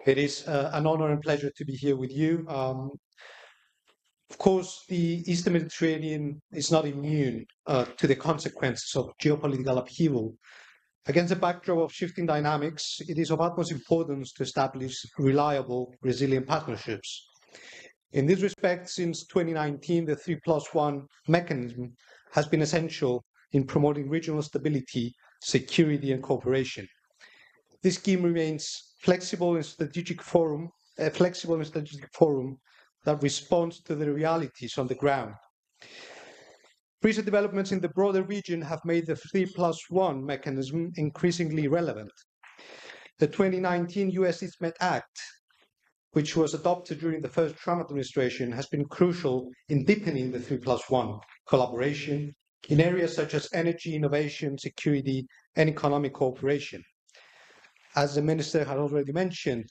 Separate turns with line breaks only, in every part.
It is an honor and pleasure to be here with you. Of course, the Eastern Mediterranean is not immune to the consequences of geopolitical upheaval. Against the backdrop of shifting dynamics, it is of utmost importance to establish reliable, resilient partnerships. In this respect, since 2019, the 3+1 mechanism has been essential in promoting regional stability, security, and cooperation. This scheme remains a flexible and strategic forum that responds to the realities on the ground. Recent developments in the broader region have made the 3+1 mechanism increasingly relevant. The 2019 US-ISMED Act, which was adopted during the first Trump administration, has been crucial in deepening the 3+1 collaboration in areas such as energy, innovation, security, and economic cooperation. As the Minister had already mentioned,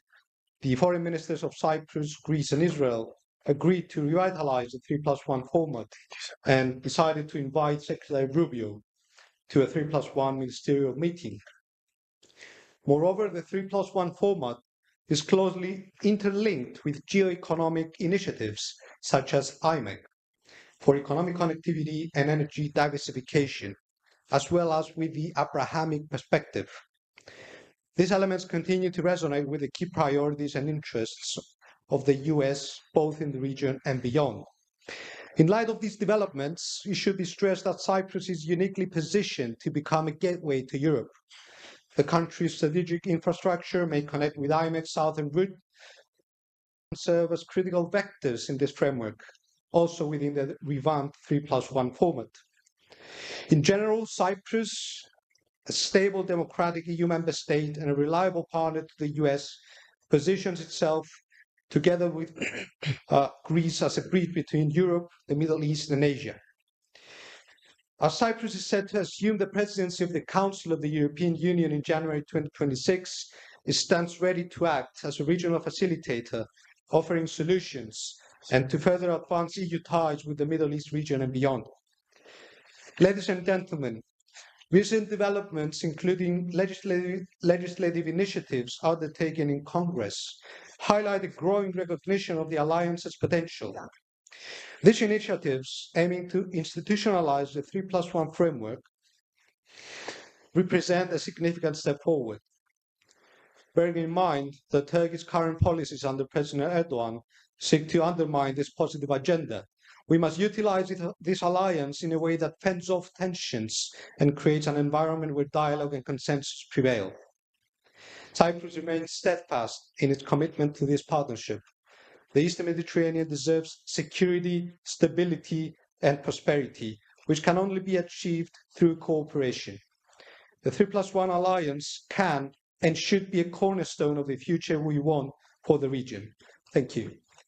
the foreign ministers of Cyprus, Greece, and Israel agreed to revitalize the 3+1 format and decided to invite Secretary Rubio to a 3+1 ministerial meeting. Moreover, the 3+1 format is closely interlinked with geo-economic initiatives such as IMEC for economic connectivity and energy diversification, as well as with the Abrahamic perspective. These elements continue to resonate with the key priorities and interests of the US, both in the region and beyond. In light of these developments, it should be stressed that Cyprus is uniquely positioned to become a gateway to Europe. The country's strategic infrastructure may connect with IMEC's southern route and serve as critical vectors in this framework, also within the revamped 3+1 format. In general, Cyprus, a stable democratic EU member state and a reliable partner to the US, positions itself together with Greece as a bridge between Europe, the Middle East, and Asia. As Cyprus is set to assume the presidency of the Council of the European Union in January 2026, it stands ready to act as a regional facilitator, offering solutions and to further advance EU ties with the Middle East region and beyond. Ladies and gentlemen, recent developments, including legislative initiatives undertaken in Congress, highlight a growing recognition of the alliance's potential. These initiatives, aiming to institutionalize the 3+1 framework, represent a significant step forward. Bearing in mind that Turkey's current policies under President Erdogan seek to undermine this positive agenda, we must utilize this alliance in a way that fends off tensions and creates an environment where dialogue and consensus prevail. Cyprus remains steadfast in its commitment to this partnership. The Eastern Mediterranean deserves security, stability, and prosperity, which can only be achieved through cooperation. The 3+1 alliance can and should be a cornerstone of the future we want for the region. Thank you.